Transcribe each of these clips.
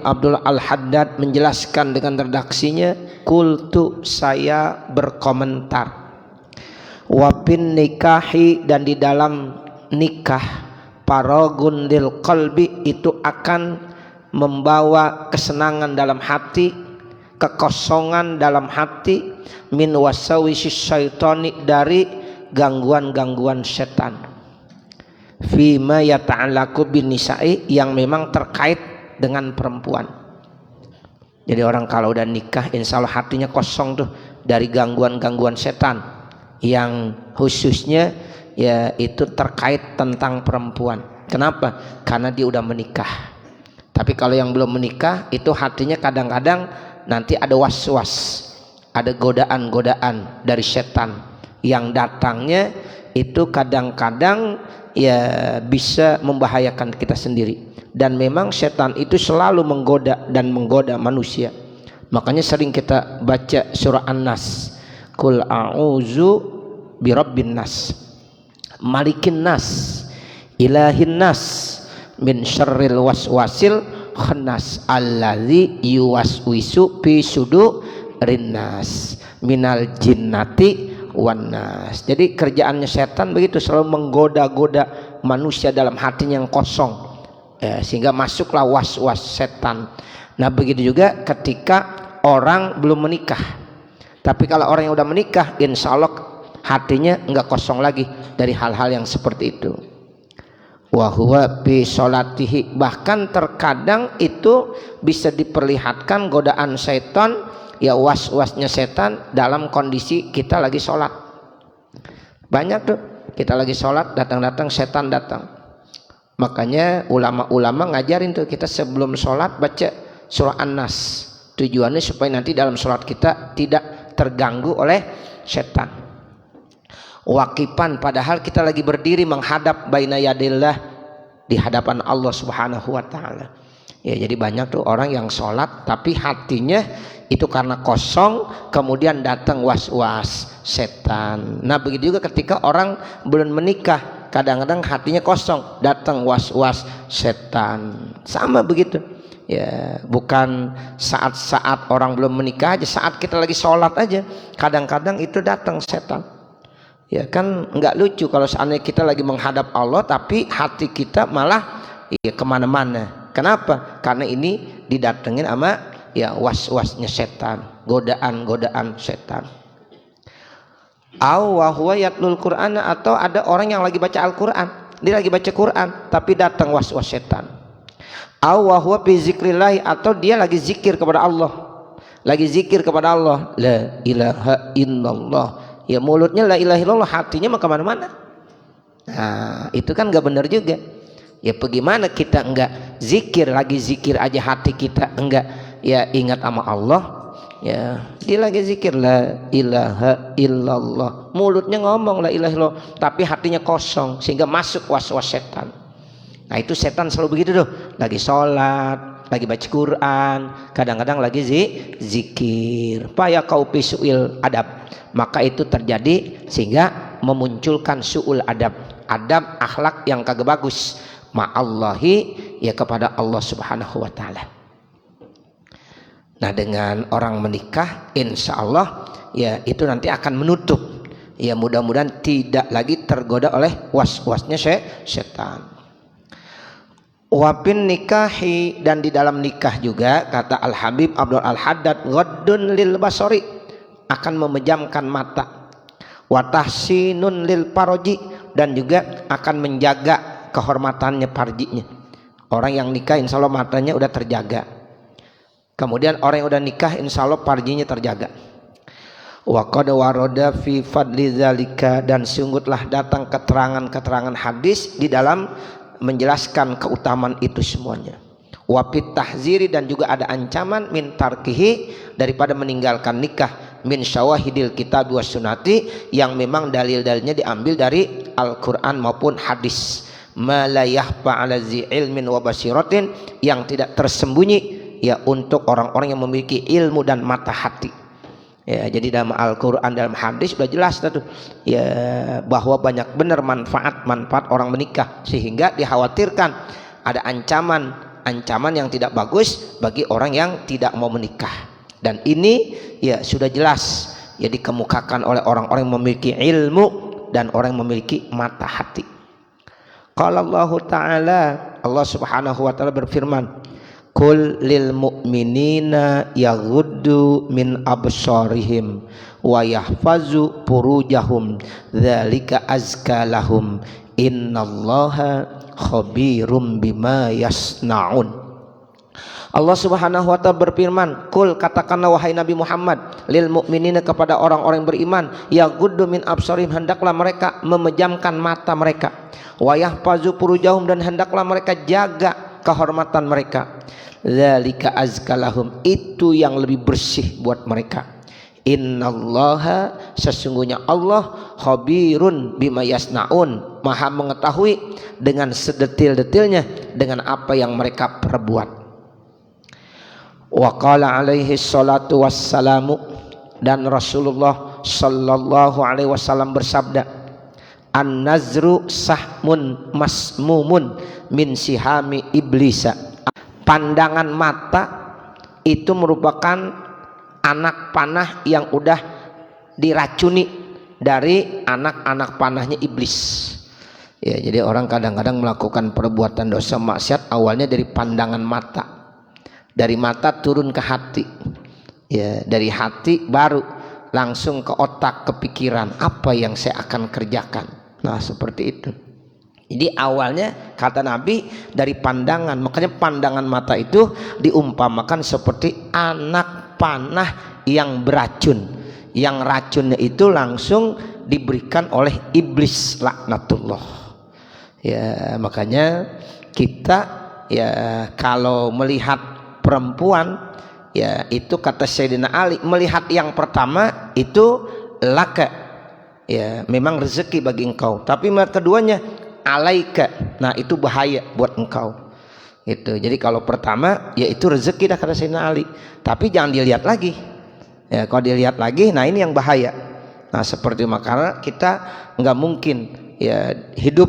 Abdul Al-Haddad menjelaskan dengan redaksinya, qultu, saya berkomentar, wapin nikahi, dan di dalam nikah, paragun lil qalbi, itu akan membawa kesenangan dalam hati, kekosongan dalam hati, min wasawisi syaitani, dari gangguan-gangguan setan, fima yata'alaku bin nisa'i, yang memang terkait dengan perempuan. Jadi orang kalau udah nikah insya Allah hatinya kosong tuh dari gangguan-gangguan setan, yang khususnya ya itu terkait tentang perempuan. Kenapa? Karena dia udah menikah. Tapi kalau yang belum menikah itu hatinya kadang-kadang nanti ada was-was, ada godaan-godaan dari setan yang datangnya itu kadang-kadang ya bisa membahayakan kita sendiri. Dan memang setan itu selalu menggoda dan menggoda manusia. Makanya sering kita baca surah An-Nas, Qul a'udzu birabbin nas, malikin nas, ilahin nas, min syarril waswasil khannas, alladzi yuwaswisu fi sudurin nas, minal jinnati wan nas. Jadi kerjaannya setan begitu, selalu menggoda-goda manusia dalam hatinya yang kosong, sehingga masuklah was-was setan. Nah begitu juga ketika orang belum menikah. Tapi kalau orang yang udah menikah, insya Allah hatinya enggak kosong lagi dari hal-hal yang seperti itu. Wa huwa bi sholatihi, bahkan terkadang itu bisa diperlihatkan godaan setan, ya was-wasnya setan dalam kondisi kita lagi sholat. Banyak tuh kita lagi sholat, datang-datang setan datang. Makanya ulama-ulama ngajarin tuh kita sebelum sholat baca surah An-Nas. Tujuannya supaya nanti dalam sholat kita tidak terganggu oleh setan. Waqipan, padahal kita lagi berdiri menghadap baina yadillah, di hadapan Allah Subhanahu wa taala. Ya, jadi banyak tuh orang yang sholat tapi hatinya itu karena kosong, kemudian datang was-was setan. Nah begitu juga ketika orang belum menikah, kadang-kadang hatinya kosong, datang was-was setan. Sama begitu. Ya, bukan saat-saat orang belum menikah aja, saat kita lagi sholat aja kadang-kadang itu datang setan. Ya kan nggak lucu kalau seandainya kita lagi menghadap Allah tapi hati kita malah ya kemana-mana. Kenapa? Karena ini didatengin sama ya was-wasnya setan, godaan-godaan setan. Aw wa huwa yatlul Qur'ana, atau ada orang yang lagi baca Al-Qur'an, dia lagi baca Qur'an tapi datang was-was setan. Aw wa huwa fi zikrillah, atau dia lagi zikir kepada Allah, lagi zikir kepada Allah, la ilaha illallah, ya mulutnya la ilaha illallah, hatinya mah kemana-mana. Nah itu kan gak benar juga. Ya bagaimana kita enggak zikir, lagi zikir aja hati kita enggak ya ingat sama Allah. Ya dia lagi zikir la ilaha illallah, mulutnya ngomong la ilaha illallah tapi hatinya kosong sehingga masuk was-was setan. Nah itu setan selalu begitu tuh, lagi sholat, lagi baca Quran, kadang-kadang lagi zikir, paya kau pisuil adab, maka itu terjadi sehingga memunculkan su'ul adab, adab akhlak yang kagak bagus ma'allahi, ya kepada Allah Subhanahu wa ta'ala. Nah dengan orang menikah insya Allah ya itu nanti akan menutup, ya mudah-mudahan tidak lagi tergoda oleh was-wasnya setan. Wapin nikahi, dan di dalam nikah juga kata Al Habib Abdul Al-Haddad, ghaddun lil basari, akan memejamkan mata, watahsinun lil paroji, dan juga akan menjaga kehormatannya parjinya. Orang yang nikah insya Allah matanya udah terjaga, kemudian orang yang udah nikah insya Allah parjinya terjaga. Wa qad warada fi fadli zalika, dan sungguhlah datang keterangan-keterangan hadis di dalam menjelaskan keutamaan itu semuanya. Wapit tahziri, dan juga ada ancaman min tarkihi, daripada meninggalkan nikah, min syawahidil kitab wa sunnati, yang memang dalil-dalilnya diambil dari Al-Quran maupun hadis. Ma la yahfa ala zi ilmin wa basiratin, yang tidak tersembunyi ya untuk orang-orang yang memiliki ilmu dan mata hati. Ya, jadi dalam Al-Quran, dalam hadis sudah jelas tuh ya bahwa banyak benar manfaat orang menikah, sehingga dikhawatirkan ada ancaman ancaman yang tidak bagus bagi orang yang tidak mau menikah. Dan ini ya sudah jelas ya dikemukakan oleh orang-orang yang memiliki ilmu dan orang yang memiliki mata hati. Qala Allah Ta'ala, Allah Subhanahu wa taala berfirman, "Qul lil mu'minina yaghuddu min absarihim wa yahfazu furujahum dzalika azka lahum innallaha khabirum bima yasnaun." Allah Subhanahu wa taala berfirman, "Qul," katakanlah wahai Nabi Muhammad, lil mu'minina, kepada orang-orang beriman, yaghuddu min absarihim, hendaklah mereka memejamkan mata mereka, wa yahfazu furujahum, dan hendaklah mereka jaga kehormatan mereka, dzalika azka lahum, itu yang lebih bersih buat mereka. Innallaha, sesungguhnya Allah, khabirun bima yasnaun, maha mengetahui dengan sedetil-detilnya dengan apa yang mereka perbuat. Wa qala alaihi salatu wassalamu, dan Rasulullah sallallahu alaihi wasallam bersabda, an-nazru sahmun masmumun min sihami iblisa. Pandangan mata itu merupakan anak panah yang udah diracuni dari anak-anak panahnya iblis. Ya, jadi orang kadang-kadang melakukan perbuatan dosa maksiat awalnya dari pandangan mata. Dari mata turun ke hati. Ya, dari hati baru langsung ke otak, kepikiran apa yang saya akan kerjakan. Nah, seperti itu. Jadi awalnya kata Nabi dari pandangan, makanya pandangan mata itu diumpamakan seperti anak panah yang beracun, yang racunnya itu langsung diberikan oleh iblis laknatullah. Ya, makanya kita ya kalau melihat perempuan ya itu kata Sayyidina Ali, melihat yang pertama itu laka, ya memang rezeki bagi engkau, tapi melihat keduanya alaika, nah itu bahaya buat engkau itu. Jadi kalau pertama ya itu rezeki dah kata Sayyidina Ali, tapi jangan dilihat lagi ya, kalau dilihat lagi nah ini yang bahaya. Nah seperti makanya kita nggak mungkin ya hidup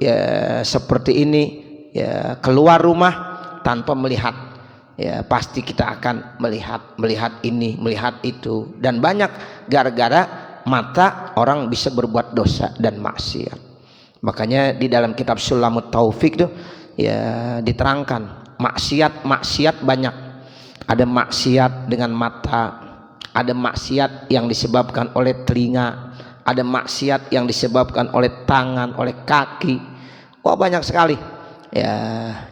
ya seperti ini ya, keluar rumah tanpa melihat. Ya pasti kita akan melihat ini, melihat itu, dan banyak gara-gara mata orang bisa berbuat dosa dan maksiat. Makanya di dalam kitab Sulamut Taufik tuh ya diterangkan maksiat banyak. Ada maksiat dengan mata, ada maksiat yang disebabkan oleh telinga, ada maksiat yang disebabkan oleh tangan, oleh kaki. Wah banyak sekali. Ya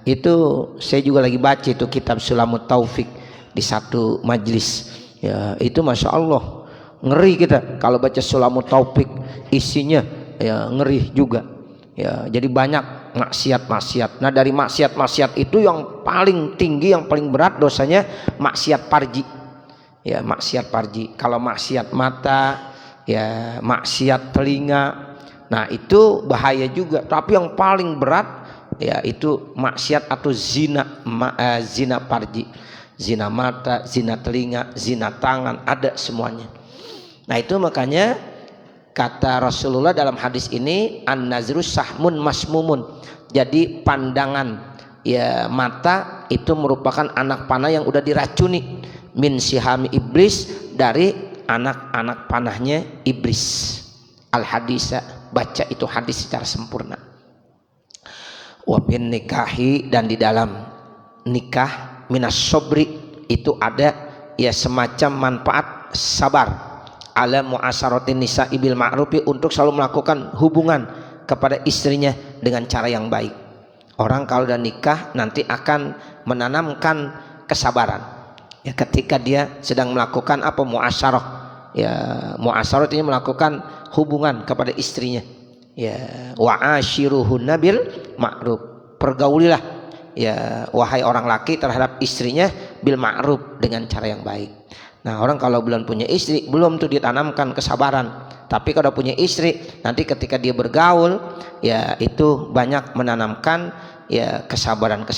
itu saya juga lagi baca itu kitab Sulamut Taufik di satu majlis. Ya itu masya Allah ngeri kita kalau baca Sulamut Taufik, isinya ya ngeri juga. Ya jadi banyak maksiat. Nah dari maksiat itu yang paling tinggi, yang paling berat dosanya maksiat parji. Ya maksiat parji. Kalau maksiat mata, ya maksiat telinga, nah itu bahaya juga. Tapi yang paling berat ya itu maksiat atau zina, zina parji, zina mata, zina telinga, zina tangan, ada semuanya. Nah itu makanya kata Rasulullah dalam hadis ini, an-nazru sahmun masmumun, jadi pandangan ya mata itu merupakan anak panah yang udah diracuni min sihami iblis, dari anak-anak panahnya iblis. Al-hadisa, baca itu hadis secara sempurna. Wabin nikahi, dan di dalam nikah minas sobri itu ada ya semacam manfaat sabar, ala mu'asaratin nisa ibil ma'rufi, untuk selalu melakukan hubungan kepada istrinya dengan cara yang baik. Orang kalau udah nikah nanti akan menanamkan kesabaran ya ketika dia sedang melakukan apa, mu'asarah. Ya mu'asarah itu melakukan hubungan kepada istrinya. Ya wa ashiruhunna bil ma'ruf, pergaulilah ya wahai orang laki terhadap istrinya bil ma'ruf, dengan cara yang baik. Nah orang kalau belum punya istri belum tuh ditanamkan kesabaran, tapi kalau punya istri nanti ketika dia bergaul ya itu banyak menanamkan ya kesabaran.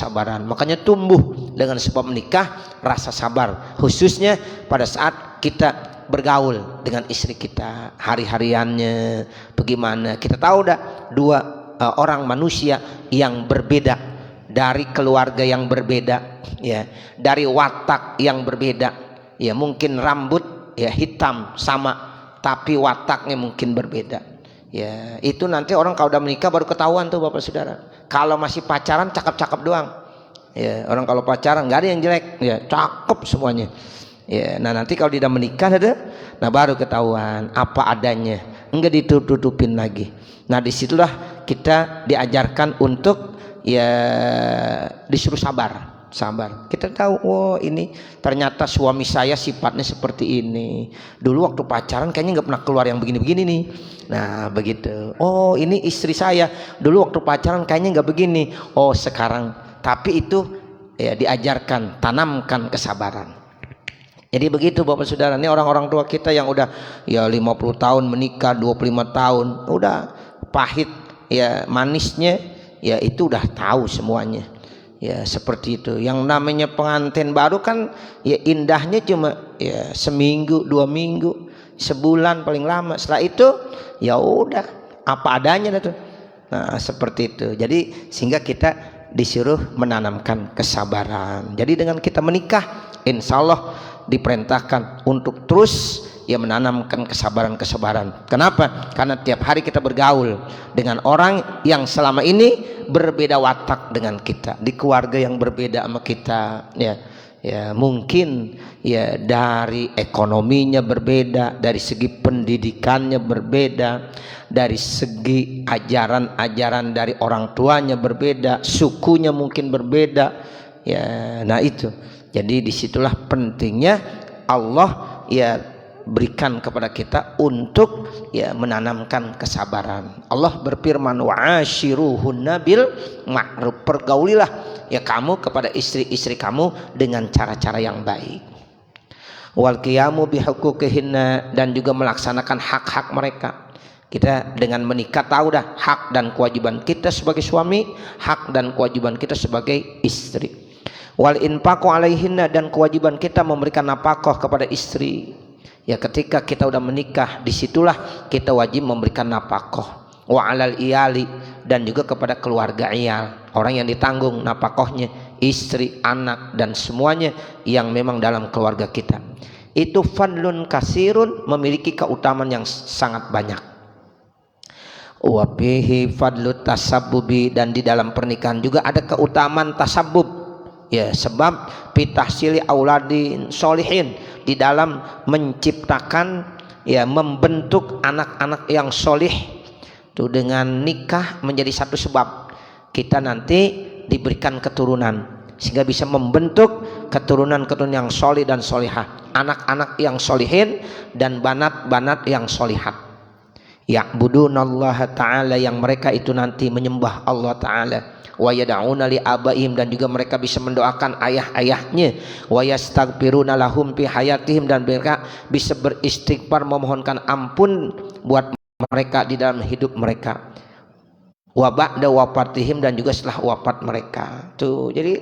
Makanya tumbuh dengan sebab menikah rasa sabar, khususnya pada saat kita bergaul dengan istri kita, hari-hariannya bagaimana. Kita tahu dah dua orang manusia yang berbeda dari keluarga yang berbeda, ya, dari watak yang berbeda, ya, mungkin rambut ya hitam sama, tapi wataknya mungkin berbeda. Ya, itu nanti orang kalau udah menikah baru ketahuan tuh Bapak Saudara. Kalau masih pacaran cakep-cakep doang. Ya, orang kalau pacaran nggak ada yang jelek, ya, cakep semuanya. Ya, nah nanti kalau dia menikah ada, nah baru ketahuan apa adanya, enggak ditutup-tutupin lagi. Nah disitulah kita diajarkan untuk ya disuruh sabar. Kita tahu, oh ini ternyata suami saya sifatnya seperti ini. Dulu waktu pacaran kayaknya nggak pernah keluar yang begini-begini nih. Nah begitu. Oh ini istri saya, dulu waktu pacaran kayaknya nggak begini. Oh sekarang. Tapi itu ya diajarkan, tanamkan kesabaran. Jadi begitu Bapak Saudara, ini orang-orang tua kita yang udah ya 50 tahun menikah, 25 tahun, udah pahit ya manisnya ya itu udah tahu semuanya. Ya seperti itu. Yang namanya pengantin baru kan ya indahnya cuma ya seminggu, 2 minggu, sebulan paling lama. Setelah itu ya udah apa adanya tuh. Nah seperti itu. Jadi sehingga kita disuruh menanamkan kesabaran. Jadi dengan kita menikah, insya Allah diperintahkan untuk terus ya menanamkan kesabaran. Kenapa? Karena tiap hari kita bergaul dengan orang yang selama ini berbeda watak dengan kita, di keluarga yang berbeda sama kita, ya mungkin ya dari ekonominya berbeda, dari segi pendidikannya berbeda, dari segi ajaran dari orang tuanya berbeda, sukunya mungkin berbeda, ya. Nah itu, jadi disitulah pentingnya Allah ya berikan kepada kita untuk ya menanamkan kesabaran. Allah berfirman, wa'ashiruhunna bil ma'ruf, pergaulilah ya kamu kepada istri-istri kamu dengan cara-cara yang baik. Wal qiyamu bihuquqihinna, dan juga melaksanakan hak-hak mereka. Kita dengan menikah tahu dah hak dan kewajiban kita sebagai suami, hak dan kewajiban kita sebagai istri. Wal infaqu alaihinna, dan kewajiban kita memberikan nafkah kepada istri. Ya ketika kita udah menikah, disitulah kita wajib memberikan nafkah. Wa alal iyali, dan juga kepada keluarga iyal, orang yang ditanggung nafkahnya, istri, anak, dan semuanya yang memang dalam keluarga kita. Itu fadlun kasirun, memiliki keutamaan yang sangat banyak. Wa bihi fadlut tasabbubi, dan di dalam pernikahan juga ada keutamaan tasabbub. Ya sebab pitahsili auladin solihin, di dalam menciptakan ya membentuk anak-anak yang solih. Tuh dengan nikah menjadi satu sebab kita nanti diberikan keturunan, sehingga bisa membentuk keturunan-keturunan yang solih dan solihah, anak-anak yang solihin dan banat-banat yang solihat. Ya'budunallaha ta'ala, yang mereka itu nanti menyembah Allah ta'ala. Wa yad'una li abaihim, dan juga mereka bisa mendoakan ayah-ayahnya. Wa yastaghfiruna lahum fi hayatihim, dan mereka bisa beristighfar memohonkan ampun buat mereka di dalam hidup mereka. Wa ba'da wafatihim, dan juga setelah wafat mereka. Tuh, jadi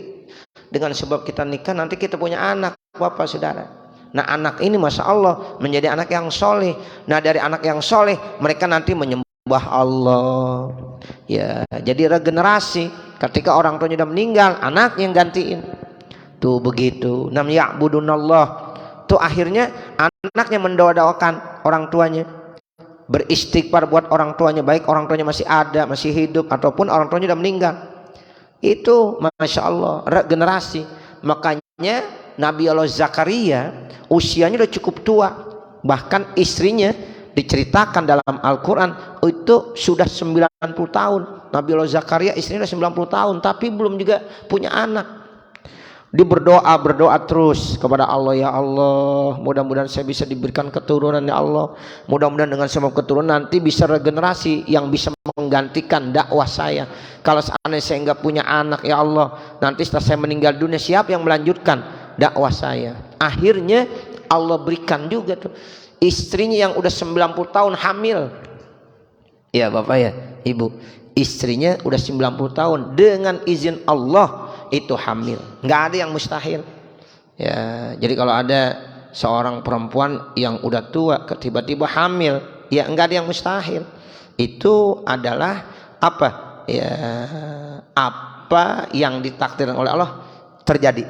dengan sebab kita nikah nanti kita punya anak Bapak Saudara. Nah anak ini Masya Allah menjadi anak yang soleh. Nah dari anak yang soleh mereka nanti menyembah Allah. Ya jadi regenerasi. Ketika orang tuanya sudah meninggal, anak yang gantiin. Tuh begitu. Nam ya'budunallah. Tuh akhirnya anaknya mendoa-doakan orang tuanya, beristighfar buat orang tuanya, baik orang tuanya masih ada, masih hidup, ataupun orang tuanya sudah meninggal. Itu Masya Allah regenerasi. Makanya Nabi Allah Zakaria usianya udah cukup tua, bahkan istrinya diceritakan dalam Al-Quran itu sudah 90 tahun. Nabi Allah Zakaria istrinya udah 90 tahun tapi belum juga punya anak. Dia berdoa terus kepada Allah, ya Allah mudah-mudahan saya bisa diberikan keturunan, ya Allah mudah-mudahan dengan semua keturunan nanti bisa regenerasi yang bisa menggantikan dakwah saya. Kalau seandainya saya enggak punya anak, ya Allah nanti setelah saya meninggal dunia siapa yang melanjutkan dakwah saya. Akhirnya Allah berikan juga tuh istrinya yang udah 90 tahun hamil. Ya Bapak ya Ibu, istrinya udah 90 tahun dengan izin Allah itu hamil. Nggak ada yang mustahil. Ya, jadi kalau ada seorang perempuan yang udah tua tiba-tiba hamil, ya nggak ada yang mustahil. Itu adalah apa? Ya apa yang ditakdirkan oleh Allah terjadi,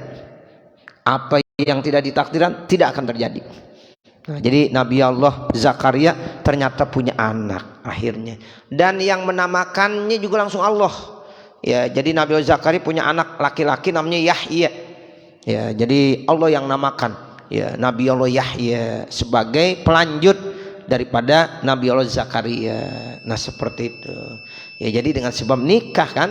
apa yang tidak ditakdirkan tidak akan terjadi. Nah, jadi Nabi Allah Zakaria ternyata punya anak akhirnya, dan yang menamakannya juga langsung Allah. Ya, jadi Nabi Allah Zakaria punya anak laki-laki namanya Yahya. Ya, jadi Allah yang namakan. Ya, Nabi Allah Yahya sebagai pelanjut daripada Nabi Allah Zakaria. Nah, seperti itu. Ya, jadi dengan sebab nikah kan,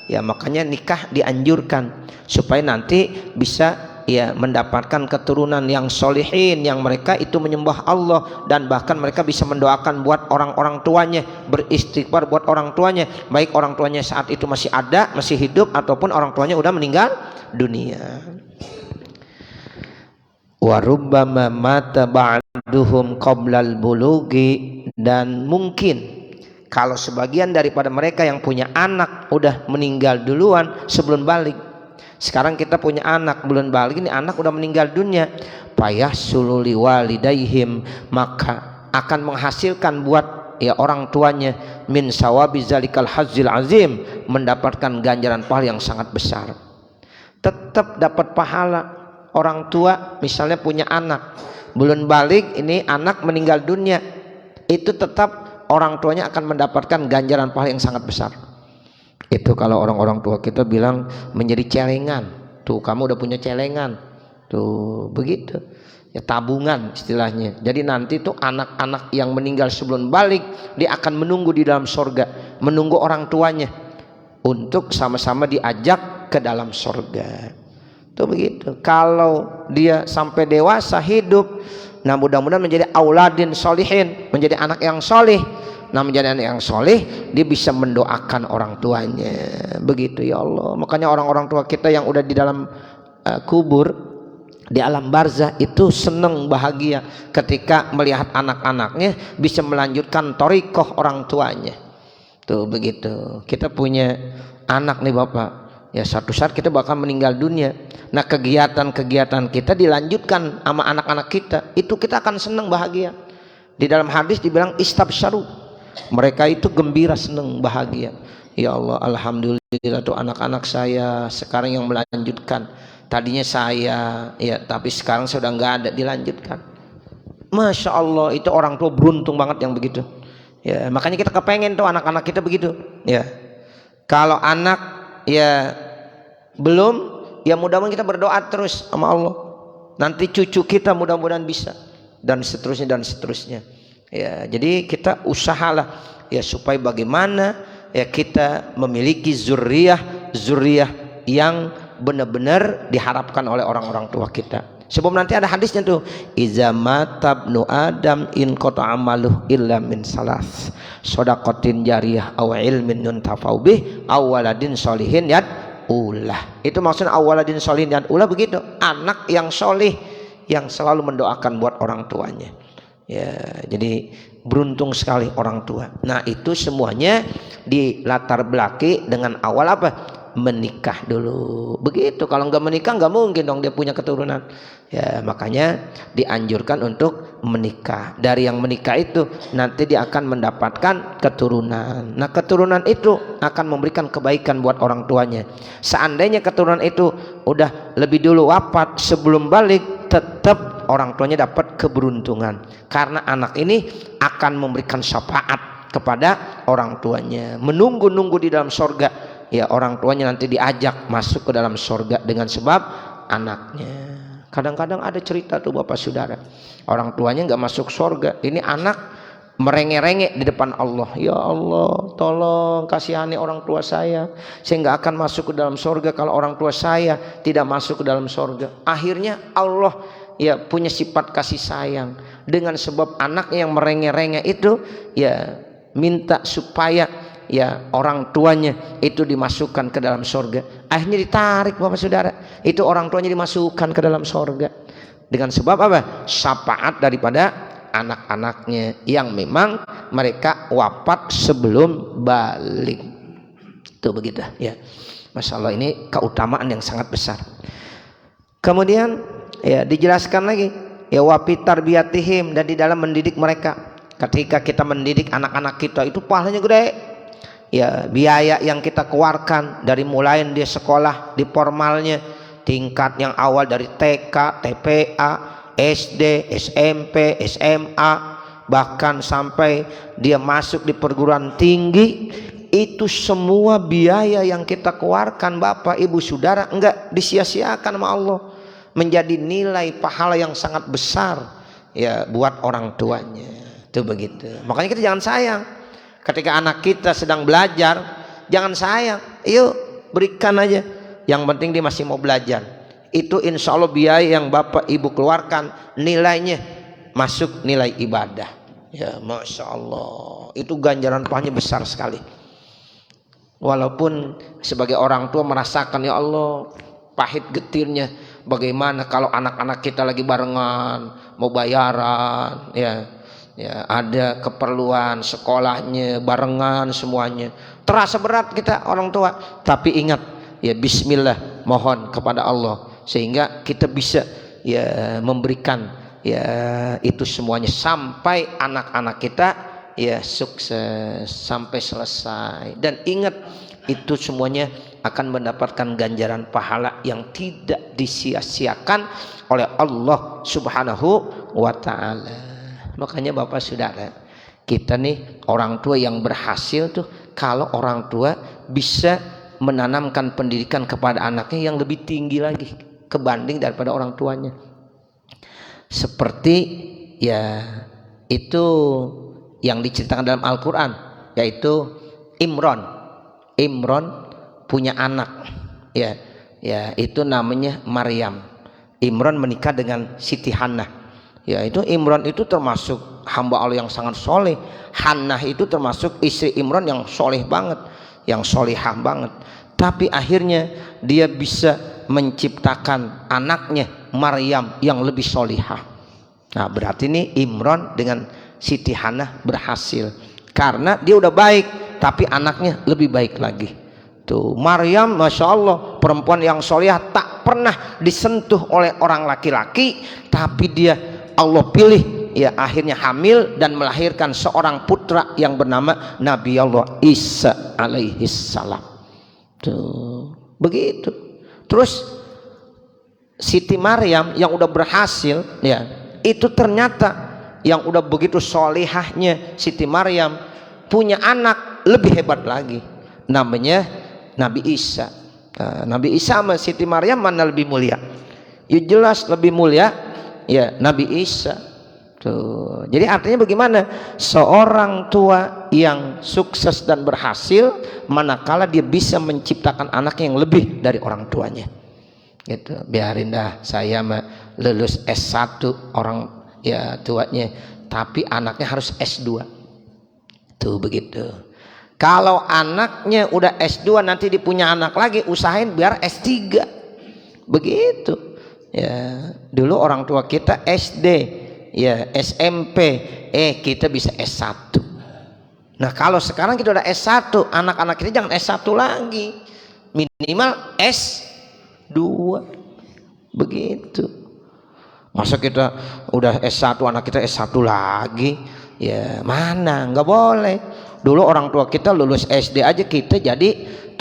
ya makanya nikah dianjurkan supaya nanti bisa ya mendapatkan keturunan yang solihin, yang mereka itu menyembah Allah, dan bahkan mereka bisa mendoakan buat orang-orang tuanya, beristighfar buat orang tuanya, baik orang tuanya saat itu masih ada, masih hidup, ataupun orang tuanya udah meninggal dunia. Wa rubbama mata ba'duhum qablal bulughi, dan mungkin kalau sebagian daripada mereka yang punya anak udah meninggal duluan sebelum balik. Sekarang kita punya anak belum balik, ini anak udah meninggal dunia, payah sululi walidaihim, maka akan menghasilkan buat ya orang tuanya min sawabi zalikal hazzil azim, mendapatkan ganjaran pahala yang sangat besar. Tetap dapat pahala. Orang tua misalnya punya anak belum balik, ini anak meninggal dunia, itu tetap orang tuanya akan mendapatkan ganjaran pahala yang sangat besar. Itu kalau orang-orang tua kita bilang menjadi celengan. Tuh kamu udah punya celengan. Tuh begitu. Ya tabungan istilahnya. Jadi nanti tuh anak-anak yang meninggal sebelum balik, dia akan menunggu di dalam sorga, menunggu orang tuanya untuk sama-sama diajak ke dalam sorga. Tuh begitu. Kalau dia sampai dewasa hidup, nah mudah-mudahan menjadi auladin solihin, menjadi anak yang solih. Nah menjadi anak yang soleh, dia bisa mendoakan orang tuanya. Begitu ya Allah. Makanya orang-orang tua kita yang udah di dalam kubur, di alam barzah, itu senang bahagia ketika melihat anak-anaknya bisa melanjutkan thariqah orang tuanya. Tuh begitu. Kita punya anak nih Bapak, ya satu saat kita bakal meninggal dunia. Nah kegiatan-kegiatan kita dilanjutkan sama anak-anak kita, itu kita akan senang bahagia. Di dalam hadis dibilang istabsyaru, mereka itu gembira, senang, bahagia. Ya Allah, alhamdulillah tuh anak-anak saya sekarang yang melanjutkan. Tadinya saya, ya tapi sekarang sudah nggak ada, dilanjutkan. Masya Allah, itu orang tua beruntung banget yang begitu. Ya makanya kita kepengen tuh anak-anak kita begitu. Ya kalau anak ya belum, ya mudah-mudahan kita berdoa terus sama Allah. Nanti cucu kita mudah-mudahan bisa, dan seterusnya dan seterusnya. Ya, jadi kita usahalah ya supaya bagaimana ya kita memiliki zuriyah yang benar-benar diharapkan oleh orang-orang tua kita. Sebab nanti ada hadisnya tuh, iza matabnu adam in qata amaluh illa min salas, shadaqatin jariyah aw ilmin yuntafau bih aw waladin sholihin yad ulah. Itu maksudnya aw waladin sholihin yad ulah, begitu, anak yang solih yang selalu mendoakan buat orang tuanya. Ya, jadi beruntung sekali orang tua. Nah itu semuanya dilatar belakang dengan awal apa? Menikah dulu. Begitu. Kalau nggak menikah nggak mungkin dong dia punya keturunan. Ya makanya dianjurkan untuk menikah. Dari yang menikah itu nanti dia akan mendapatkan keturunan. Nah keturunan itu akan memberikan kebaikan buat orang tuanya. Seandainya keturunan itu udah lebih dulu wafat sebelum balik, tetap orang tuanya dapat keberuntungan, karena anak ini akan memberikan syafaat kepada orang tuanya, menunggu-nunggu di dalam sorga. Ya orang tuanya nanti diajak masuk ke dalam sorga dengan sebab anaknya. Kadang-kadang ada cerita tuh Bapak Saudara, orang tuanya nggak masuk sorga, ini anak merengek-rengek di depan Allah, ya Allah tolong kasihani orang tua saya nggak akan masuk ke dalam sorga kalau orang tua saya tidak masuk ke dalam sorga. Akhirnya Allah ya punya sifat kasih sayang, dengan sebab anaknya yang merengek-rengek itu ya minta supaya ya orang tuanya itu dimasukkan ke dalam sorga. Akhirnya ditarik Bapak Saudara, itu orang tuanya dimasukkan ke dalam sorga dengan sebab apa? Syafaat daripada anak-anaknya yang memang mereka wafat sebelum balik. Itu begitu ya. Masya Allah, ini keutamaan yang sangat besar. Kemudian ya dijelaskan lagi ya wapi tarbiyatihim, dan di dalam mendidik mereka. Ketika kita mendidik anak-anak kita itu pahalanya gede. ya biaya yang kita keluarkan dari mulai dia sekolah di formalnya, tingkat yang awal dari TK, TPA, SD, SMP, SMA, bahkan sampai dia masuk di perguruan tinggi, itu semua biaya yang kita keluarkan Bapak Ibu Saudara enggak disia-siakan sama Allah, menjadi nilai pahala yang sangat besar ya buat orang tuanya. Itu begitu. Makanya kita jangan sayang ketika anak kita sedang belajar, jangan sayang, yuk berikan aja, yang penting dia masih mau belajar. Itu insya Allah biaya yang Bapak Ibu keluarkan nilainya masuk nilai ibadah. Ya Masya Allah, itu ganjaran pahalanya besar sekali. Walaupun sebagai orang tua merasakan, ya Allah pahit getirnya, bagaimana kalau anak-anak kita lagi barengan mau bayaran, ya ada keperluan sekolahnya barengan semuanya, terasa berat kita orang tua. Tapi ingat ya, bismillah, mohon kepada Allah sehingga kita bisa ya memberikan ya itu semuanya sampai anak-anak kita ya sukses sampai selesai. Dan ingat itu semuanya akan mendapatkan ganjaran pahala yang tidak disia-siakan oleh Allah Subhanahu wa ta'ala. Makanya Bapak Saudara, kita nih orang tua yang berhasil tuh kalau orang tua bisa menanamkan pendidikan kepada anaknya yang lebih tinggi lagi kebanding daripada orang tuanya. Seperti ya itu yang diceritakan dalam Al-Quran, yaitu Imron punya anak ya itu namanya Maryam. Imron menikah dengan Siti Hannah. Ya itu Imron itu termasuk hamba Allah yang sangat soleh. Hannah itu termasuk istri Imron yang soleh banget, yang solehah banget. Tapi akhirnya dia bisa menciptakan anaknya Maryam yang lebih solehah. Nah berarti ini Imron dengan Siti Hannah berhasil karena dia udah baik, tapi anaknya lebih baik lagi. Tuh Maryam Masya Allah perempuan yang solehah, tak pernah disentuh oleh orang laki-laki, tapi dia Allah pilih ya akhirnya hamil dan melahirkan seorang putra yang bernama Nabi Allah Isa alaihi salam. Tuh begitu. Terus Siti Maryam yang udah berhasil ya, itu ternyata yang udah begitu solehahnya Siti Maryam punya anak lebih hebat lagi, namanya Nabi Isa. Nabi Isa sama Siti Maryam mana lebih mulia? Ya jelas lebih mulia ya Nabi Isa. Tuh. Jadi artinya bagaimana seorang tua yang sukses dan berhasil manakala dia bisa menciptakan anak yang lebih dari orang tuanya. Gitu. Biarin dah saya lulus S1 orang ya tuanya, tapi anaknya harus S2. Tuh begitu. Kalau anaknya udah S2 nanti dipunya anak lagi, usahain biar S3. Begitu. Ya, dulu orang tua kita SD, ya SMP, kita bisa S1. Nah, kalau sekarang kita udah S1, anak-anak kita jangan S1 lagi. Minimal S2. Begitu. Masa kita udah S1 anak kita S1 lagi? Ya, mana? Enggak boleh. Dulu orang tua kita lulus SD aja kita jadi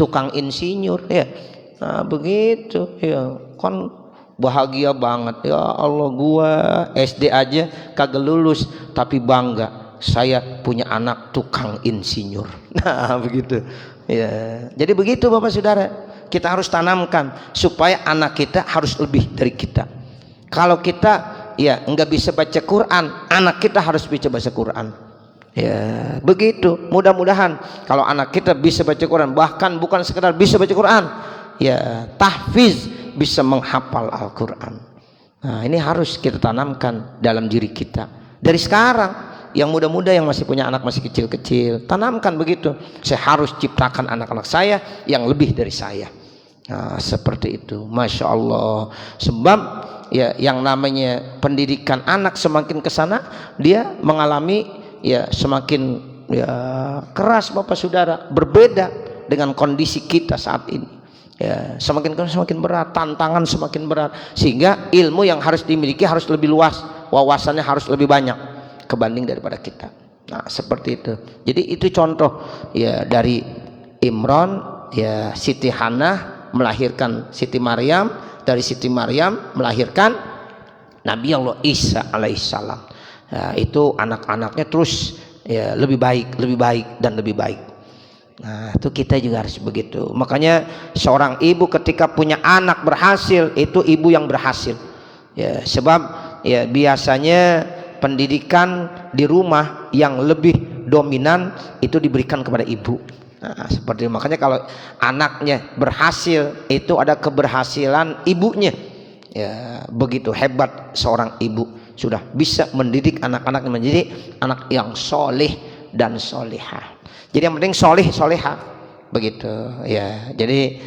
tukang insinyur ya. Nah, begitu ya. Kan bahagia banget ya Allah, gua SD aja kagak lulus tapi bangga saya punya anak tukang insinyur. Nah begitu ya. Jadi begitu Bapak Saudara, kita harus tanamkan supaya anak kita harus lebih dari kita. Kalau kita ya nggak bisa baca Quran, anak kita harus bisa baca Quran ya. Begitu. Mudah-mudahan kalau anak kita bisa baca Quran, bahkan bukan sekedar bisa baca Quran ya, tahfiz, bisa menghafal Al-Quran. Nah ini harus kita tanamkan dalam diri kita dari sekarang. Yang muda-muda yang masih punya anak masih kecil-kecil, tanamkan begitu, saya harus ciptakan anak-anak saya yang lebih dari saya. Nah seperti itu, Masya Allah. Sebab ya yang namanya pendidikan anak semakin kesana dia mengalami ya semakin ya keras Bapak Saudara, berbeda dengan kondisi kita saat ini. Ya, semakin berat, tantangan semakin berat, sehingga ilmu yang harus dimiliki harus lebih luas, wawasannya harus lebih banyak kebanding daripada kita. Nah, seperti itu. Jadi itu contoh ya dari Imran, ya Siti Hannah melahirkan Siti Maryam, dari Siti Maryam melahirkan Nabi Allah Isa alaihissalam. Nah, itu anak-anaknya terus ya lebih baik dan lebih baik. Nah, itu kita juga harus begitu. Makanya seorang ibu ketika punya anak berhasil, itu ibu yang berhasil. Ya, sebab ya biasanya pendidikan di rumah yang lebih dominan itu diberikan kepada ibu. Nah, seperti itu. Makanya kalau anaknya berhasil, itu ada keberhasilan ibunya. Ya, begitu hebat seorang ibu, sudah bisa mendidik anak-anaknya menjadi anak yang soleh dan solehah. Jadi yang penting soleh solehah, begitu ya. Jadi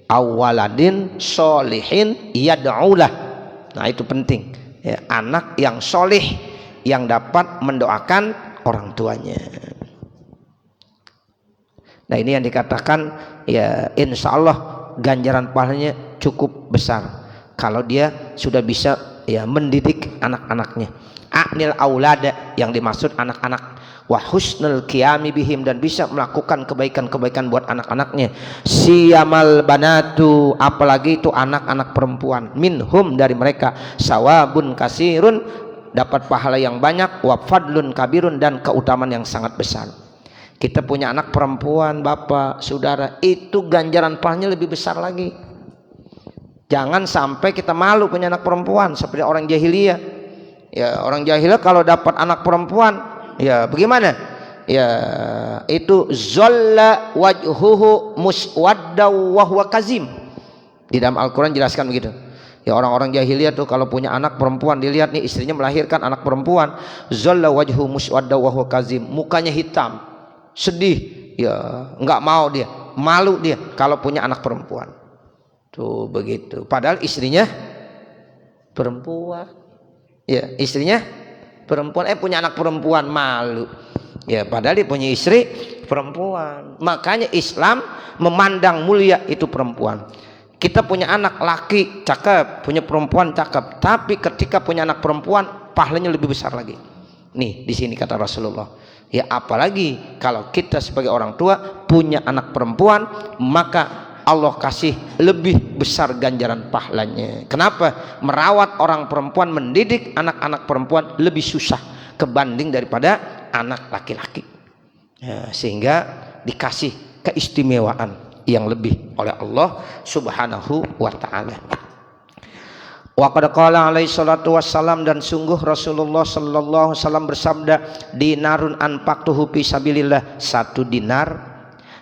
awaladin solihin yad'ulah. Nah, itu penting ya, anak yang soleh yang dapat mendoakan orang tuanya. Nah, ini yang dikatakan ya insya Allah ganjaran pahalanya cukup besar kalau dia sudah bisa ya mendidik anak-anaknya. A'nil aulada, yang dimaksud anak-anak, wa husnul qiyami bihim, dan bisa melakukan kebaikan-kebaikan buat anak-anaknya. Siyamal banatu, apalagi itu anak-anak perempuan, minhum, dari mereka, sawabun kasirun, dapat pahala yang banyak, wa fadlun kabirun, dan keutamaan yang sangat besar. Kita punya anak perempuan, bapak, saudara, itu ganjaran pahalanya lebih besar lagi. Jangan sampai kita malu punya anak perempuan seperti orang jahiliyah. Ya, orang jahiliyah kalau dapat anak perempuan, ya bagaimana? Ya, itu zalla wajhuhu muswadda wa huwa kazim. Di dalam Al-Qur'an jelaskan begitu. Ya, orang-orang jahiliyah tuh kalau punya anak perempuan, dilihat nih istrinya melahirkan anak perempuan, zalla wajhu muswadda wa huwa kazim, mukanya hitam, sedih, ya enggak mau dia, malu dia kalau punya anak perempuan. Tuh begitu. Padahal istrinya perempuan. Ya, istrinya perempuan, punya anak perempuan, malu. Ya, padahal dia punya istri perempuan. Makanya Islam memandang mulia itu perempuan. Kita punya anak laki cakep, punya perempuan cakep, tapi ketika punya anak perempuan pahalanya lebih besar lagi. Nih, di sini kata Rasulullah. Ya, apalagi kalau kita sebagai orang tua punya anak perempuan, maka Allah kasih lebih besar ganjaran pahalanya. Kenapa? Merawat orang perempuan, mendidik anak-anak perempuan lebih susah kebanding daripada anak laki-laki. Ya, sehingga dikasih keistimewaan yang lebih oleh Allah Subhanahu wa ta'ala. Wa qad qala alaihi salatu wassalam, dan sungguh Rasulullah sallallahu alaihi wasallam bersabda, dinarun anfaqtuhu fi sabilillah, 1 dinar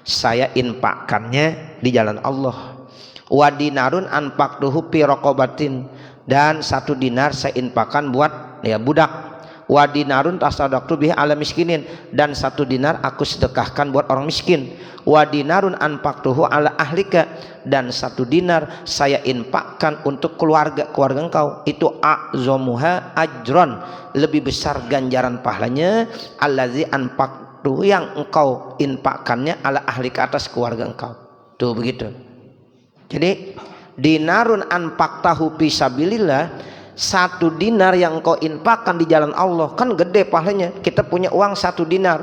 saya infakkannya di jalan Allah. Wa dinarun anfaqtuhu fi raqabatin, dan 1 dinar saya infakkan buat ya budak. Wa dinarun tasaddaqtu bihi ala miskinin, dan 1 dinar aku sedekahkan buat orang miskin. Wa dinarun anfaqtuhu ala ahlika, dan 1 dinar saya infakkan untuk keluarga engkau. Itu a'zamuha ajron, lebih besar ganjaran pahalanya, allazi anfaq, yang engkau infakkannya ala ahli, ke atas keluarga engkau. Tuh begitu. Jadi dinarun anfaqtahu fi sabilillah, 1 dinar yang engkau infakkan di jalan Allah, kan gede pahalanya. Kita punya uang 1 dinar.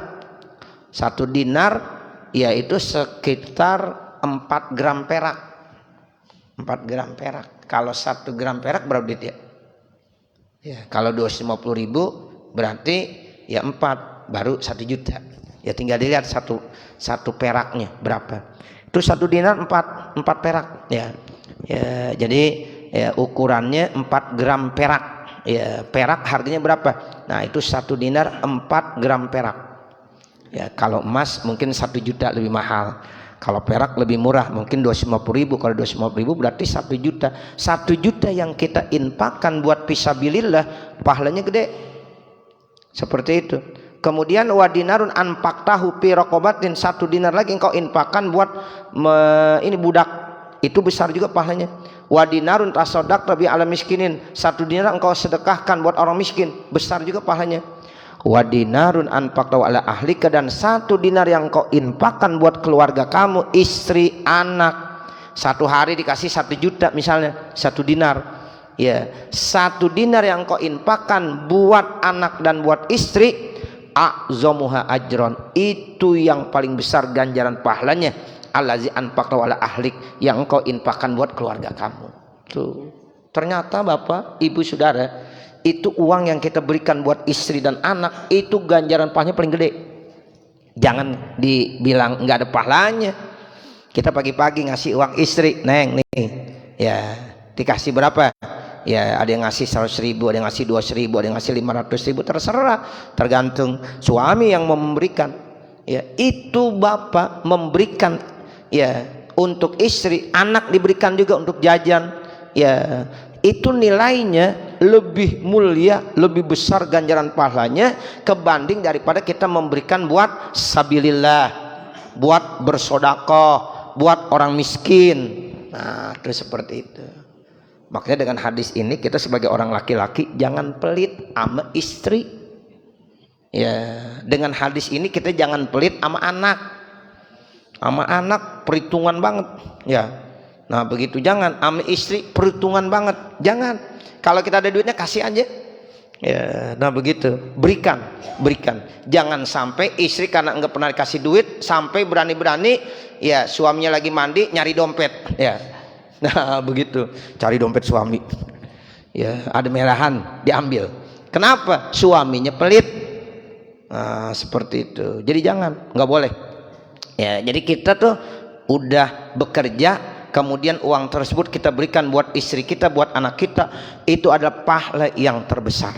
1 dinar yaitu sekitar 4 gram perak. 4 gram perak. Kalau 1 gram perak berapa duit ya? Ya, kalau 250.000 berarti ya 4, baru 1 juta. Ya tinggal dilihat satu peraknya berapa. Itu 1 dinar 4 perak ya. Ya, jadi ya ukurannya 4 gram perak. Ya, perak harganya berapa? Nah, itu 1 dinar 4 gram perak. Ya, kalau emas mungkin 1 juta lebih mahal. Kalau perak lebih murah, mungkin 250.000. Kalau 250.000 berarti 1 juta. 1 juta yang kita infakkan buat fisabilillah, pahalanya gede. Seperti itu. Kemudian wa dinarun anfaqtahu fi raqabatin, 1 dinar lagi engkau infakkan buat ini budak, itu besar juga pahalanya. Wa dinarun tasaddaqta bi ala miskinin, 1 dinar engkau sedekahkan buat orang miskin, besar juga pahalanya. Wa dinarun anfaqtahu ala ahlika, dan 1 dinar yang engkau infakkan buat keluarga kamu, istri, anak. 1 hari dikasih 1 juta misalnya, 1 dinar. Ya, 1 dinar yang engkau infakkan buat anak dan buat istri, a'zamuha ajron, itu yang paling besar ganjaran pahalanya, allazi anfaqta ala ahlik, yang engkau infakkan buat keluarga kamu. Tuh, ternyata Bapak, Ibu, Saudara, itu uang yang kita berikan buat istri dan anak itu ganjaran pahalanya paling gede. Jangan dibilang nggak ada pahalanya. Kita pagi-pagi ngasih uang istri, Neng nih, ya dikasih berapa? Ya ada yang ngasih 100.000, ada yang ngasih 2.000, ada yang ngasih 500.000, terserah, tergantung suami yang memberikan. Ya itu Bapak memberikan ya untuk istri, anak diberikan juga untuk jajan. Ya itu nilainya lebih mulia, lebih besar ganjaran pahalanya kebanding daripada kita memberikan buat sabilillah, buat bersedekah, buat orang miskin. Nah terus seperti itu. Makanya dengan hadis ini kita sebagai orang laki-laki jangan pelit sama istri. Ya, dengan hadis ini kita jangan pelit sama anak. Sama anak perhitungan banget, ya. Nah, begitu jangan sama istri perhitungan banget. Jangan. Kalau kita ada duitnya kasih aja. Ya, nah begitu. Berikan. Jangan sampai istri karena enggak pernah dikasih duit sampai berani-berani ya suaminya lagi mandi nyari dompet, ya. Nah begitu, cari dompet suami, ya ada merahan diambil. Kenapa? Suaminya pelit. Nah seperti itu. Jadi jangan, nggak boleh. Ya jadi kita tuh udah bekerja, kemudian uang tersebut kita berikan buat istri kita, buat anak kita, itu adalah pahala yang terbesar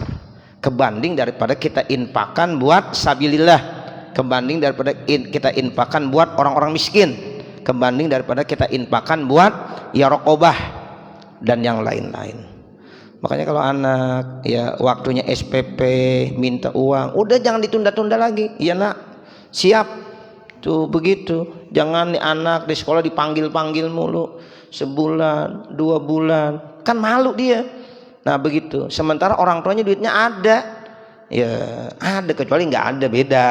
kebanding daripada kita infakkan buat sabilillah, kebanding daripada kita infakkan buat orang-orang miskin, kebanding daripada kita infakkan buat ya rokobah dan yang lain-lain. Makanya kalau anak ya waktunya SPP minta uang, udah jangan ditunda-tunda lagi. Iya nak, siap tuh begitu. Jangan nih anak di sekolah dipanggil-panggil mulu sebulan 2 bulan, kan malu dia. Nah begitu. Sementara orang tuanya duitnya ada, ya ada, kecuali nggak ada beda.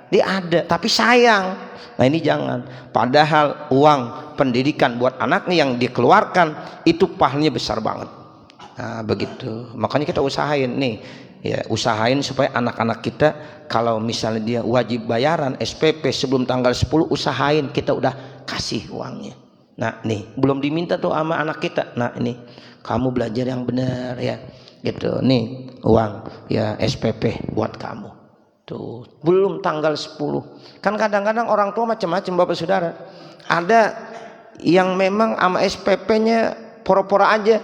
Dia ada tapi sayang. Nah ini jangan. Padahal uang pendidikan buat anaknya yang dikeluarkan itu pahalanya besar banget. Nah begitu. Makanya kita usahain nih, ya usahain supaya anak-anak kita kalau misalnya dia wajib bayaran SPP sebelum tanggal 10, usahain kita udah kasih uangnya. Nah nih belum diminta tuh sama anak kita. Nah ini kamu belajar yang benar ya, gitu. Nih uang ya SPP buat kamu. Tuh, belum tanggal 10. Kan kadang-kadang orang tua macam-macam Bapak Saudara. Ada yang memang sama SPP-nya pura-pura aja.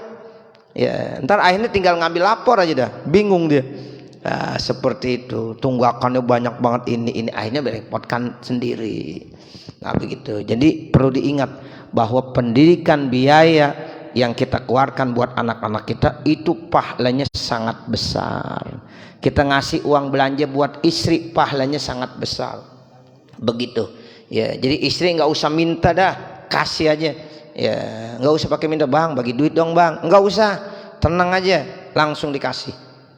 Ya, ntar akhirnya tinggal ngambil lapor aja dah. Bingung dia. Nah, seperti itu. Tunggakannya banyak banget ini akhirnya merepotkan sendiri. Nah, begitu. Jadi perlu diingat bahwa pendidikan biaya yang kita keluarkan buat anak-anak kita itu pahalanya sangat besar. Kita ngasih uang belanja buat istri pahalanya sangat besar. Begitu. Ya, jadi istri nggak usah minta dah, kasih aja. Ya, nggak usah pakai minta, bang bagi duit dong bang. Nggak usah, tenang aja, langsung dikasih.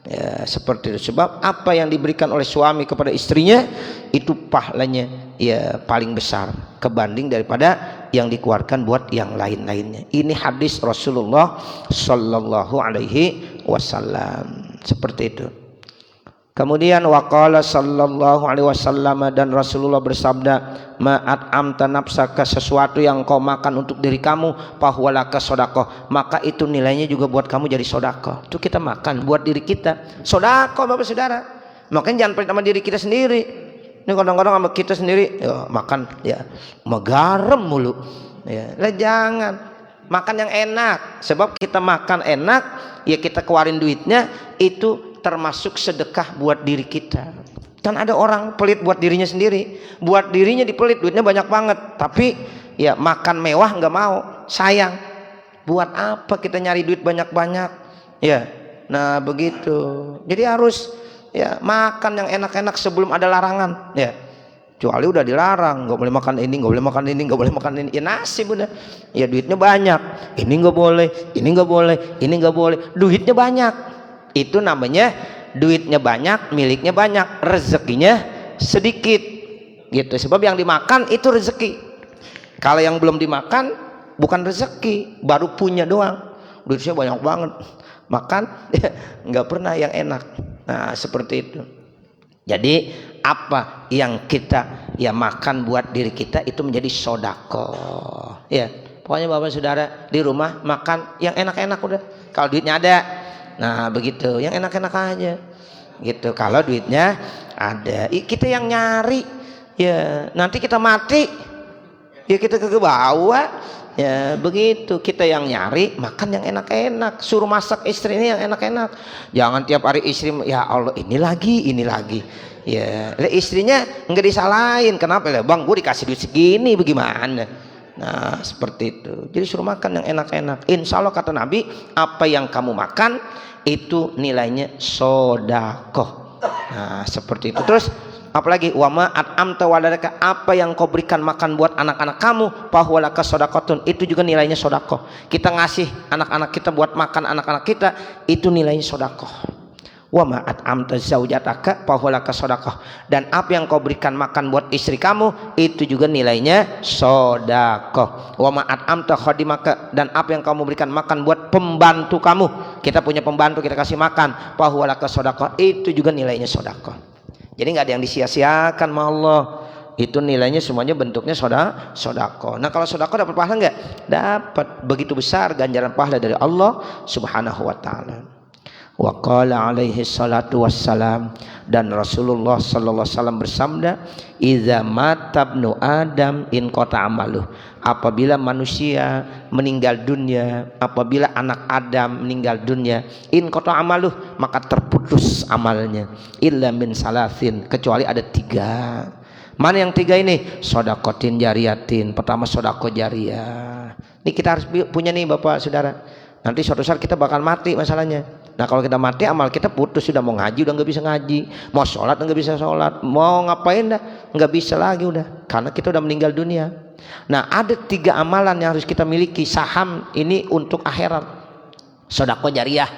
Ya, seperti itu. Sebab apa yang diberikan oleh suami kepada istrinya itu pahalanya ya paling besar kebanding daripada yang dikeluarkan buat yang lain-lainnya. Ini hadis Rasulullah Sallallahu Alaihi Wasallam. Seperti itu. Kemudian waqala sallallahu alaihi wasallam, dan Rasulullah bersabda, ma'at amta nafsaka, sesuatu yang kau makan untuk diri kamu, fahuwalaka sedekah, maka itu nilainya juga buat kamu jadi sedekah. Itu kita makan buat diri kita, sedekah Bapak Saudara. Makanya jangan pelit sama diri kita sendiri. Ini kadang-kadang sama kita sendiri ya, makan ya garam mulu. Ya, lah jangan. Makan yang enak, sebab kita makan enak ya kita keluarin duitnya itu termasuk sedekah buat diri kita. Kan ada orang pelit buat dirinya sendiri, buat dirinya dipelit, duitnya banyak banget, tapi ya makan mewah nggak mau, sayang. Buat apa kita nyari duit banyak-banyak? Ya, nah begitu. Jadi harus ya makan yang enak-enak sebelum ada larangan. Ya, kecuali udah dilarang, nggak boleh makan ini, nggak boleh makan ini, nggak boleh makan ini. Ya nasib udah. Ya duitnya banyak, ini nggak boleh, ini nggak boleh, ini nggak boleh. Duitnya banyak. Itu namanya duitnya banyak, miliknya banyak, rezekinya sedikit gitu. Sebab yang dimakan itu rezeki. Kalau yang belum dimakan bukan rezeki, baru punya doang. Duitnya banyak banget, makan nggak pernah yang enak. Nah seperti itu. Jadi apa yang kita ya makan buat diri kita itu menjadi sedekah. Ya, pokoknya Bapak Saudara di rumah makan yang enak-enak udah. Kalau duitnya ada, nah begitu, yang enak-enak aja. Gitu. Kalau duitnya ada, kita yang nyari. Ya, nanti kita mati, ya kita kebawa. Ya begitu, kita yang nyari makan yang enak-enak, suruh masak istri ini yang enak-enak. Jangan tiap hari istri, ya Allah ini lagi. Ya, istrinya nggak disalahin, kenapa ya bang? Gue dikasih duit segini, bagaimana? Nah seperti itu. Jadi suruh makan yang enak-enak. Insya Allah kata Nabi, apa yang kamu makan itu nilainya sedekah. Nah seperti itu. Terus apalagi wama at'amta waladaka, apa yang kau berikan makan buat anak-anak kamu, fahuwalaka shadaqatun, itu juga nilainya sedekah. Kita ngasih anak-anak kita buat makan anak-anak kita, itu nilainya sedekah. Wama at'amta zaujataka fahuwalaka shadaqah, dan apa yang kau berikan makan buat istri kamu itu juga nilainya sedekah. Wama at'amta khadimaka, dan apa yang kamu berikan makan buat pembantu kamu, kita punya pembantu kita kasih makan, fahuwalaka shadaqah, itu juga nilainya sedekah. Jadi nggak ada yang disia-siakan sama Allah. Itu nilainya semuanya bentuknya sedekah. Nah kalau sedekah dapat pahala nggak? Dapat, begitu besar ganjaran pahala dari Allah Subhanahu wa taala. Wa qala alaihi salatu wassalam, dan Rasulullah sallallahu alaihi wasallam bersabda, idza mata ibnu adam in qata amaluh, apabila manusia meninggal dunia, apabila anak Adam meninggal dunia, in qata amaluh, maka terputus amalnya, illa min salasin, kecuali ada 3. Mana yang 3 ini? Shadaqatin jariyatin. Pertama sedekah jariyah. Ini kita harus punya nih Bapak Saudara. Nanti suatu saat kita bakal mati masalahnya. Nah kalau kita mati amal kita putus, sudah mau ngaji udah nggak bisa ngaji, mau sholat nggak bisa sholat, mau ngapain dah nggak bisa lagi udah, karena kita udah meninggal dunia. Nah ada 3 amalan yang harus kita miliki, saham ini untuk akhirat, sedekah jariyah.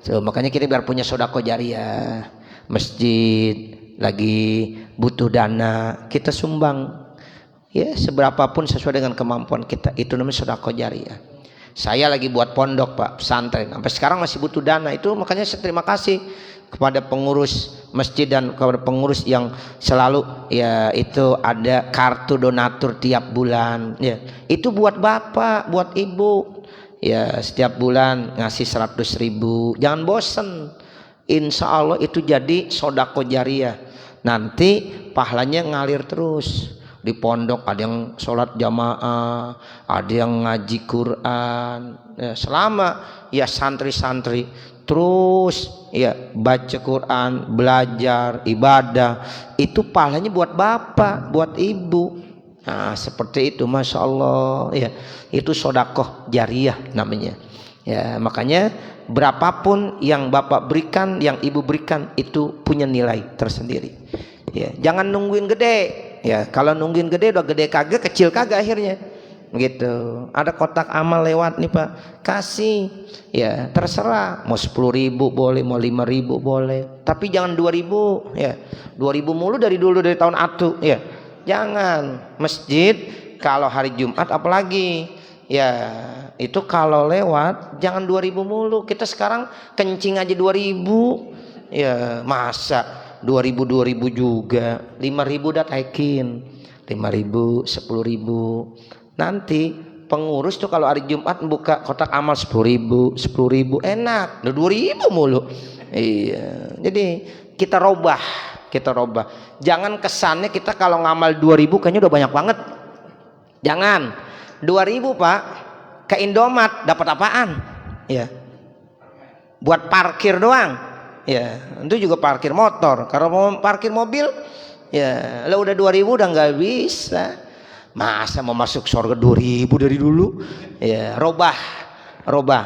So, makanya kita biar punya sedekah jariyah, masjid lagi butuh dana kita sumbang, ya seberapapun sesuai dengan kemampuan kita, itu namanya sedekah jariyah. Saya lagi buat pondok Pak, pesantren, sampai sekarang masih butuh dana. Itu makanya saya terima kasih kepada pengurus masjid dan kepada pengurus yang selalu ya itu ada kartu donatur tiap bulan. Ya, itu buat bapak, buat ibu. Ya setiap bulan ngasih 100.000. Jangan bosen. Insya Allah itu jadi sedekah jariyah. Nanti pahalanya ngalir terus. Di pondok ada yang sholat jamaah, ada yang ngaji Quran, ya, selama ya santri-santri terus ya baca Quran, belajar, ibadah, itu pahalanya buat bapak, buat ibu. Nah seperti itu, masya Allah ya, itu sedekah jariyah namanya. Ya makanya berapapun yang bapak berikan, yang ibu berikan, itu punya nilai tersendiri. Ya jangan nungguin gede. Ya kalau nungguin gede udah gede kagak, kecil kagak akhirnya gitu. Ada kotak amal lewat nih Pak, kasih, ya terserah, mau 10.000 boleh, mau 5.000 boleh, tapi jangan 2.000 ya, 2.000 mulu dari dulu, dari tahun atu ya, jangan. Masjid kalau hari Jumat apalagi ya, itu kalau lewat jangan 2.000 mulu. Kita sekarang kencing aja 2.000 ya, masa 2.000 juga, 5.000 udah taikin, 5.000, 10.000. Nanti pengurus tuh kalau hari Jumat buka kotak amal 10.000, enak, 2.000 mulu. Iya, jadi kita robah. Jangan kesannya kita kalau ngamal 2.000 kayaknya udah banyak banget. Jangan, 2.000 Pak, ke Indomaret dapat apaan? Ya, buat parkir doang. Ya, itu juga parkir motor. Kalau mau parkir mobil, ya, lo udah 2.000 udah nggak bisa. Masa mau masuk surga 2.000 dari dulu? Ya, robah.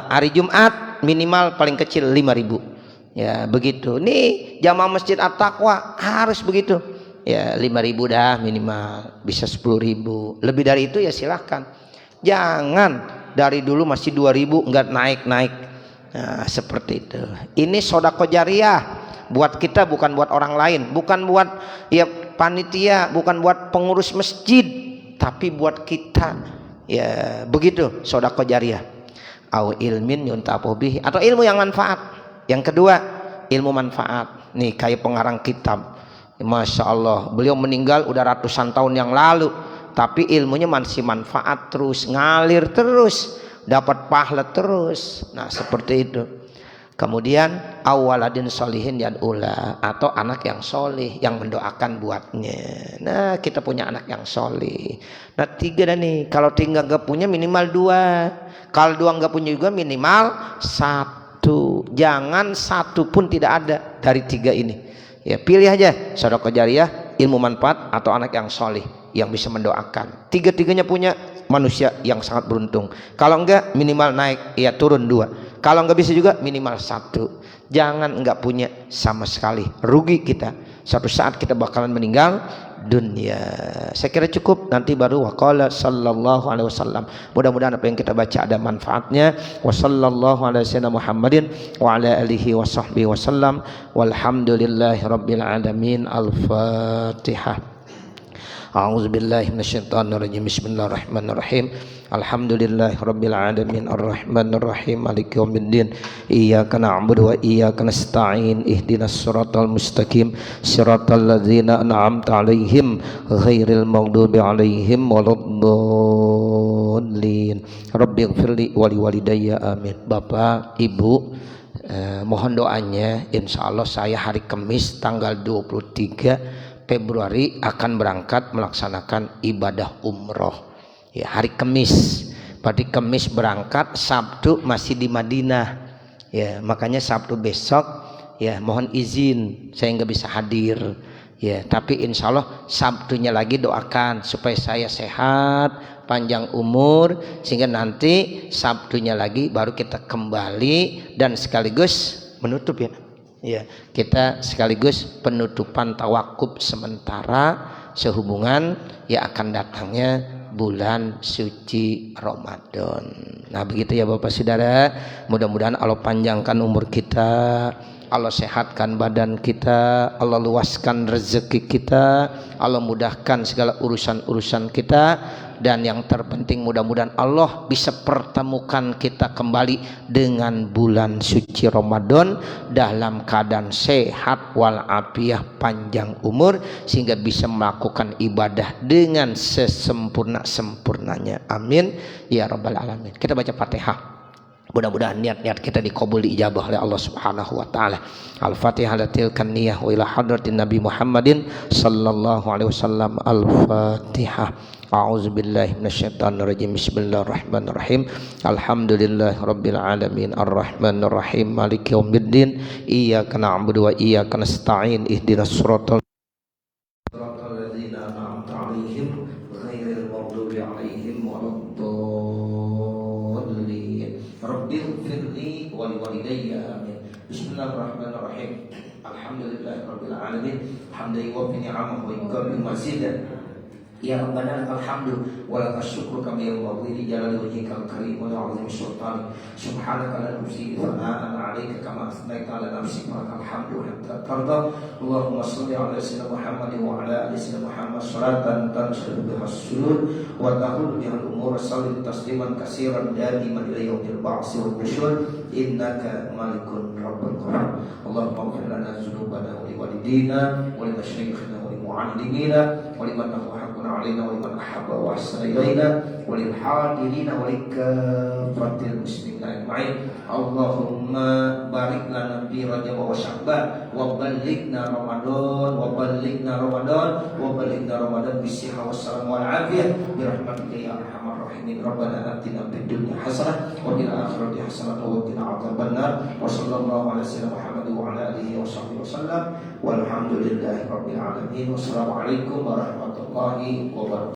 Hari Jumat minimal paling kecil 5.000. Ya, begitu. Nih jamaah masjid At-Taqwa harus begitu. Ya, 5.000 dah minimal. Bisa 10.000. Lebih dari itu ya silahkan. Jangan dari dulu masih 2.000 nggak naik. Nah, seperti itu. Ini sedekah jariyah buat kita, bukan buat orang lain, bukan buat ya panitia, bukan buat pengurus masjid, tapi buat kita. Ya, begitu sedekah jariyah. Au ilmin yuntafu bihi, atau ilmu yang manfaat. Yang kedua, ilmu manfaat. Nih kayak pengarang kitab. Masya Allah, beliau meninggal udah ratusan tahun yang lalu, tapi ilmunya masih manfaat terus, ngalir terus, dapat pahala terus. Nah seperti itu. Kemudian awaladin solihin yad'ula, atau anak yang solih yang mendoakan buatnya. Nah kita punya anak yang solih. Nah 3 dah nih. Kalau 3 nggak punya minimal 2. Kalau 2 nggak punya juga minimal 1. Jangan 1 pun tidak ada dari 3 ini. Ya pilih aja, sedekah jariyah, ilmu manfaat, atau anak yang solih yang bisa mendoakan. 3-tiganya punya, manusia yang sangat beruntung. Kalau enggak minimal naik, ya turun 2. Kalau enggak bisa juga minimal 1. Jangan enggak punya sama sekali, rugi kita. Suatu saat kita bakalan meninggal dunia. Saya kira cukup, nanti baru waqala sallallahu alaihi wasallam. Mudah-mudahan apa yang kita baca ada manfaatnya. Wa sallallahu ala sayyidina Muhammadin wa ala alihi wa sahbihi wasallam. Walhamdulillahi rabbil alamin. Al-Fatihah. A'udzu billahi minasyaitonir rajim. Bismillahirrahmanirrahim. Alhamdulillahi rabbil alamin arrahmanir rahim maliki yaumiddin. Iyyaka na'budu wa iyyaka nasta'in. Ihdinas siratal mustaqim. Siratal ladzina an'amta 'alaihim ghairil maghdubi 'alaihim waladdallin. Rabbighfirli wa liwalidayya amin. Bapak, Ibu, mohon doanya. Insyaallah saya hari Kamis tanggal 23 Februari akan berangkat melaksanakan ibadah umroh. Ya, hari Kamis. Berarti Kamis berangkat, Sabtu masih di Madinah. Ya, makanya Sabtu besok ya mohon izin saya nggak bisa hadir. Ya, tapi insya Allah Sabtunya lagi doakan supaya saya sehat, panjang umur, sehingga nanti Sabtunya lagi baru kita kembali dan sekaligus menutup ya. Ya, kita sekaligus penutupan tawakuf sementara sehubungan ya akan datangnya bulan suci Ramadan. Nah begitu ya Bapak Saudara, mudah-mudahan Allah panjangkan umur kita, Allah sehatkan badan kita, Allah luaskan rezeki kita, Allah mudahkan segala urusan-urusan kita, dan yang terpenting mudah-mudahan Allah bisa pertemukan kita kembali dengan bulan suci Ramadan dalam keadaan sehat walafiat, panjang umur, sehingga bisa melakukan ibadah dengan sesempurna-sempurnanya. Amin ya rabbal alamin. Kita baca Fatihah. Mudah-mudahan niat-niat kita dikabul, diijabah oleh Allah Subhanahu wa taala. Al-Fatihah latilkan niyah wa ila hadratin Nabi Muhammadin sallallahu alaihi wasallam. Al-Fatihah. A'udzu billahi minasyaitonir rajim. Bismillahirrahmanirrahim. Alhamdulillahi rabbil alamin arrahmanir rahim maliki yaumiddin. Iyyaka na'budu wa iyyaka nasta'in. Ihdinas siratal ladzina an'amta 'alaihim ghairil maghdubi 'alaihim waladdallin. Rabbighfirli wa liwalidayya amin. Bismillahirrahmanirrahim. Alhamdulillahirabbil alamin hamdan yuwaffi ni'amahu wa yukafi mazidan. Ya Rabbana alhamdu wa lakal syukru kama yanbaghi li jalali wajhikal karim wa li'azimi sultanik. Subhanaka la nuhsi thana'an 'alaika kama asnaita 'ala nafsika wa lakal hamdu hatta tarda. Allahumma shalli 'ala sayyidina Muhammadin wa 'ala ali sayyidina Muhammad salatan tanshuru biha as-sudur wa tahulu biha al-umur. Salli tasliman katsiran daiman ila yaumil ba'tsi wal nusyur. Innaka malikun rabbul qahar. Allahumma ighfir lana dzunubana wa liwalidina wa limasyayikhina wa limu'allimina wa liman haqqana 'alaina wa liman ahabba wa ahsana ilaina wa lil hadirina wa likaffatil muslimina ajma'in. Allahumma barik lana fi Rajab wa Sya'ban wa ballighna Ramadan wa ballighna Ramadan wa ballighna Ramadan bisihha wassalam wal afiyah bi rahmatika ya arhamar rahimin. Rabbana atina fid dunya hasanah wa fil akhirati hasanah wa qina adzabannar. Wa sallallahu ala sayyidina Muhammad wa ala alihi wa sahbihi wasallam. Walhamdulillahi rabbil alamin. Wassalamualaikum warahmatullahi wabarakatuh.